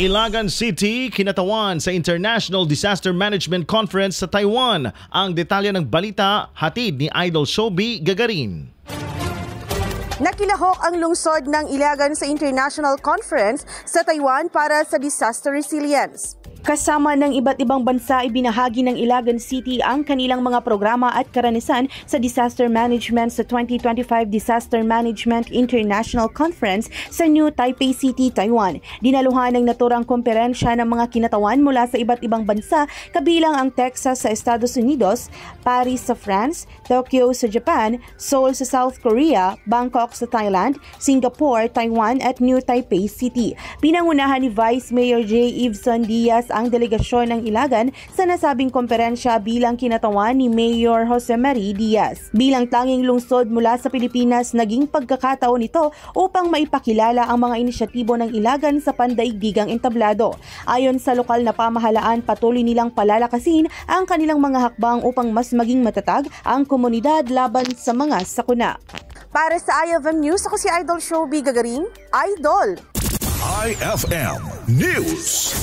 Ilagan City, kinatawan sa International Disaster Management Conference sa Taiwan. Ang detalye ng balita, hatid ni Idol Shobi Gagarin. Nakilahok ang lungsod ng Ilagan sa International Conference sa Taiwan para sa disaster resilience. Kasama ng iba't ibang bansa, ibinahagi ng Ilagan City ang kanilang mga programa at karanasan sa disaster management sa 2025 Disaster Management International Conference sa New Taipei City, Taiwan. Dinaluhan ng naturang komperensya ng mga kinatawan mula sa iba't ibang bansa, kabilang ang Texas sa Estados Unidos, Paris sa France, Tokyo sa Japan, Seoul sa South Korea, Bangkok sa Thailand, Singapore, Taiwan at New Taipei City. Pinangunahan ni Vice Mayor J. Evson Diaz ang delegasyon ng Ilagan sa nasabing komperensya bilang kinatawan ni Mayor Jose Marie Diaz. Bilang tanging lungsod mula sa Pilipinas, naging pagkakataon ito upang maipakilala ang mga inisyatibo ng Ilagan sa pandaigdigang entablado. Ayon sa lokal na pamahalaan, patuloy nilang palalakasin ang kanilang mga hakbang upang mas maging matatag ang komunidad laban sa mga sakuna. Para sa IFM News, ako si Idol Shobi Gagarin. Idol! IFM News.